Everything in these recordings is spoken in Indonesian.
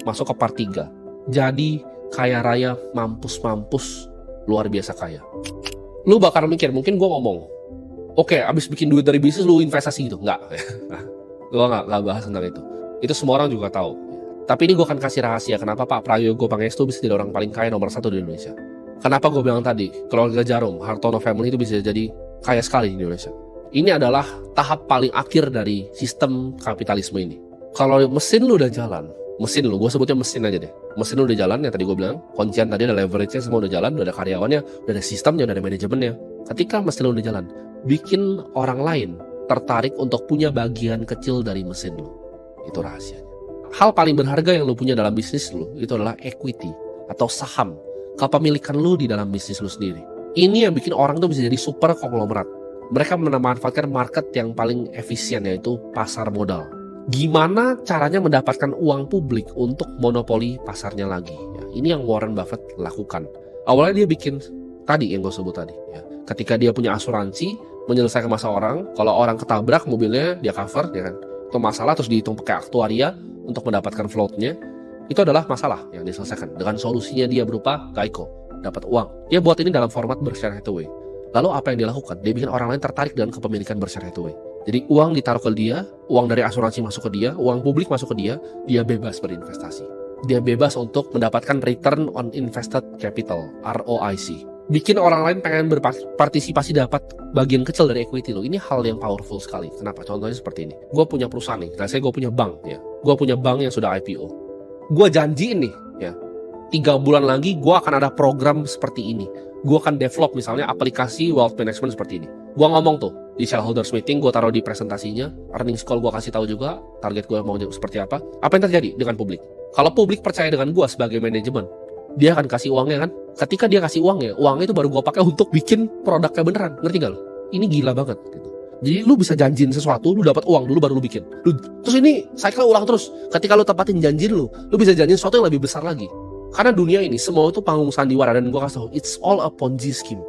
Masuk ke part 3. Jadi kaya raya mampus-mampus, luar biasa kaya. Lu bakal mikir, mungkin gue ngomong, oke, abis bikin duit dari bisnis lu investasi gitu. Enggak. Gue nggak bahas tentang itu. Itu semua orang juga tahu. Tapi ini gue akan kasih rahasia kenapa Pak Prayogo Pangestu bisa jadi orang paling kaya nomor 1 di Indonesia. Kenapa gue bilang tadi, keluarga Jarum, Hartono family itu bisa jadi kaya sekali di Indonesia. Ini adalah tahap paling akhir dari sistem kapitalisme ini. Kalau mesin lu udah jalan, mesin lu, gue sebutnya mesin aja deh. Mesin lu udah jalan, yang tadi gue bilang, kuncian tadi ada leverage-nya, semua udah jalan, udah ada karyawannya, udah ada sistemnya, udah ada manajemennya. Ketika mesin lu udah jalan, bikin orang lain tertarik untuk punya bagian kecil dari mesin lu. Itu rahasianya. Hal paling berharga yang lu punya dalam bisnis lu, itu adalah equity, atau saham, kepemilikan lu di dalam bisnis lu sendiri. Ini yang bikin orang tuh bisa jadi super konglomerat. Mereka memanfaatkan market yang paling efisien, yaitu pasar modal. Gimana caranya mendapatkan uang publik untuk monopoli pasarnya lagi? Ya, ini yang Warren Buffett lakukan. Awalnya dia bikin tadi yang gue sebut tadi. Ya. Ketika dia punya asuransi, menyelesaikan masalah orang, kalau orang ketabrak mobilnya dia cover, ya kan? Itu masalah, terus dihitung pakai aktuaria untuk mendapatkan floatnya. Itu adalah masalah yang diselesaikan. Dengan solusinya dia berupa Geico, dapat uang. Dia buat ini dalam format Berkshire Hathaway. Lalu apa yang dilakukan? Dia bikin orang lain tertarik dengan kepemilikan Berkshire Hathaway. Jadi uang ditaruh ke dia, uang dari asuransi masuk ke dia, uang publik masuk ke dia bebas berinvestasi. Dia bebas untuk mendapatkan return on invested capital, ROIC. Bikin orang lain pengen berpartisipasi dapat bagian kecil dari equity lo. Ini hal yang powerful sekali. Kenapa? Contohnya seperti ini. Gue punya perusahaan nih, saya gue punya bank ya. Gue punya bank yang sudah IPO. Gue janjiin nih ya, 3 bulan lagi gue akan ada program seperti ini. Gue akan develop misalnya aplikasi wealth management seperti ini. Gue ngomong tuh di shareholders meeting, gue taruh di presentasinya, earnings call gue kasih tahu juga target gue mau seperti apa. Apa yang terjadi dengan publik? Kalau publik percaya dengan gue sebagai manajemen, dia akan kasih uangnya kan. Ketika dia kasih uangnya itu baru gue pakai untuk bikin produknya beneran. Ngerti gak lo? Ini gila banget gitu. Jadi lu bisa janjiin sesuatu, lu dapat uang dulu baru lu bikin. Terus ini cycle ulang terus. Ketika lu tepatin janji lu bisa janjiin sesuatu yang lebih besar lagi. Karena dunia ini semua itu panggung sandiwara, dan gue kasih tau, it's all a Ponzi scheme.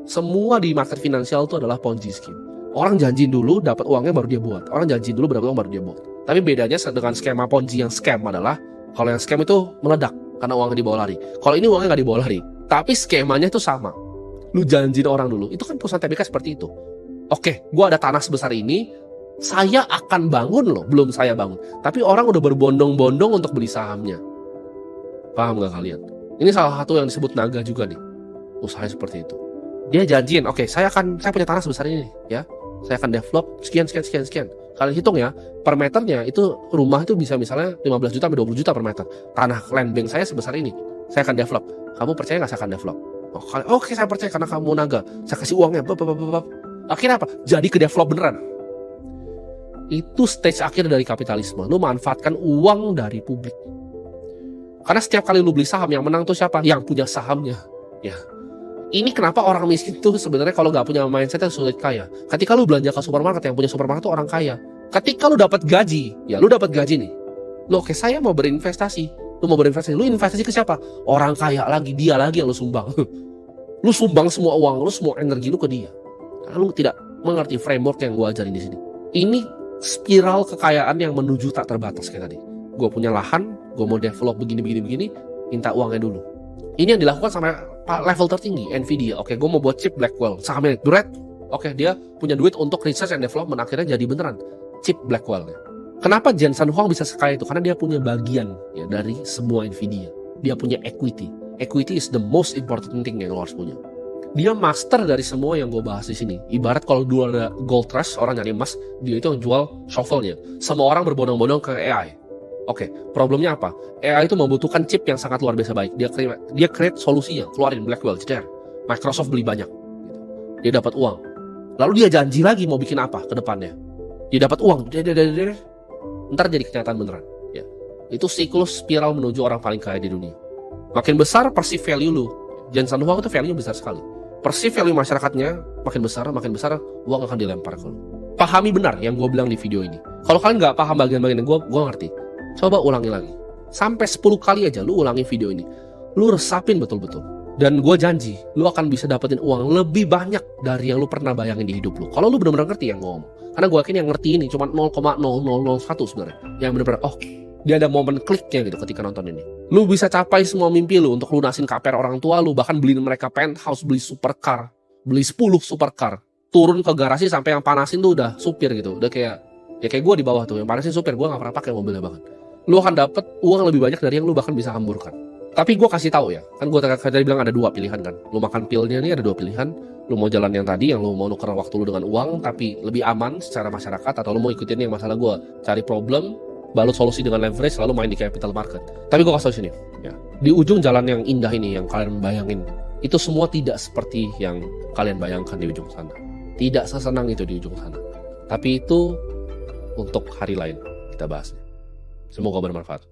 Semua di market finansial itu adalah Ponzi scheme. Orang janjiin dulu dapat uangnya baru dia buat. Orang janjiin dulu dapat uang baru dia buat. Tapi bedanya dengan skema Ponzi yang scam adalah, kalau yang scam itu meledak karena uangnya dibawa lari. Kalau ini uangnya nggak dibawa lari, tapi skemanya itu sama. Lu janjiin orang dulu. Itu kan perusahaan TBK seperti itu. Oke, gue ada tanah sebesar ini, saya akan bangun loh. Belum saya bangun, tapi orang udah berbondong-bondong untuk beli sahamnya. Paham gak kalian? Ini salah satu yang disebut naga juga nih. Usahanya seperti itu. Dia janjiin, oke, saya punya tanah sebesar ini ya. Saya akan develop sekian. Kalian hitung ya, per meternya itu rumah itu bisa misalnya 15 juta sampai 20 juta per meter. Tanah land bank saya sebesar ini. Saya akan develop. Kamu percaya gak saya akan develop? Oke, saya percaya karena kamu naga. Saya kasih uangnya. Akhirnya apa? Jadi ke develop beneran. Itu stage akhir dari kapitalisme. Lu manfaatkan uang dari publik. Karena setiap kali lu beli saham, yang menang tuh siapa? Yang punya sahamnya. Ya. Ini kenapa orang miskin tuh sebenarnya kalau nggak punya mindset yang sulit kaya. Ketika lu belanja ke supermarket, yang punya supermarket tuh orang kaya. Ketika lu dapat gaji, ya lu dapat gaji nih. Lu oke, saya mau berinvestasi. Lu mau berinvestasi, lu investasi ke siapa? Orang kaya lagi, dia lagi yang lu sumbang. Lu sumbang semua uang lu, semua energi lu ke dia. Karena lu tidak mengerti framework yang gua ajarin di sini. Ini spiral kekayaan yang menuju tak terbatas kayak tadi. Gue punya lahan, gue mau develop begini, minta uangnya dulu. Ini yang dilakukan sampai level tertinggi, Nvidia. Oke, gue mau buat chip Blackwell, sahamnya duret. Oke, dia punya duit untuk research and development, akhirnya jadi beneran chip Blackwell. Kenapa Jensen Huang bisa sekaya itu? Karena dia punya bagian ya dari semua Nvidia. Dia punya equity. Equity is the most important thing yang lo harus punya. Dia master dari semua yang gue bahas di sini. Ibarat kalau dulu ada gold rush, orang nyari emas, dia itu yang jual shovelnya. Semua orang berbondong-bondong ke AI. Oke, problemnya apa? AI itu membutuhkan chip yang sangat luar biasa baik. Dia create solusinya, keluarin Blackwell, jeder. Microsoft beli banyak. Dia dapat uang. Lalu dia janji lagi mau bikin apa ke depannya. Dia dapat uang, ntar jadi kenyataan beneran. Ya. Itu siklus spiral menuju orang paling kaya di dunia. Makin besar perceived value lu. Jensen Huang itu value besar sekali. Perceived value masyarakatnya makin besar, uang akan dilempar ke lu. Pahami benar yang gue bilang di video ini. Kalau kalian nggak paham bagian-bagian gue ngerti. Coba ulangi lagi. Sampai 10 kali aja lu ulangi video ini. Lu resapin betul-betul. Dan gue janji, lu akan bisa dapetin uang lebih banyak dari yang lu pernah bayangin di hidup lu. Kalau lu benar-benar ngerti yang ngomong. Karena gue yakin yang ngerti ini cuma 0,0001 sebenarnya. Yang benar-benar, Dia ada momen kliknya gitu ketika nonton ini. Lu bisa capai semua mimpi lu untuk lunasin KPR orang tua lu, bahkan beliin mereka penthouse, beli supercar, beli 10 supercar. Turun ke garasi sampai yang panasin tuh udah supir gitu. Udah kayak ya kayak gue di bawah tuh, yang panasin supir, gue gak pernah pakai mobilnya bahkan. Lu akan dapet uang lebih banyak dari yang lu bahkan bisa hamburkan. Tapi gue kasih tahu ya, kan gue tadi bilang ada 2 pilihan kan. Lu makan pilnya ini ada 2 pilihan. Lu mau jalan yang tadi, yang lu mau nuker waktu lu dengan uang tapi lebih aman secara masyarakat, atau lu mau ikutin yang masalah gue, cari problem, balut solusi dengan leverage, lalu main di capital market. Tapi gue kasih tau sini, ya, di ujung jalan yang indah ini yang kalian bayangin, itu semua tidak seperti yang kalian bayangkan di ujung sana. Tidak sesenang itu di ujung sana. Tapi itu untuk hari lain kita bahasnya. Semoga bermanfaat.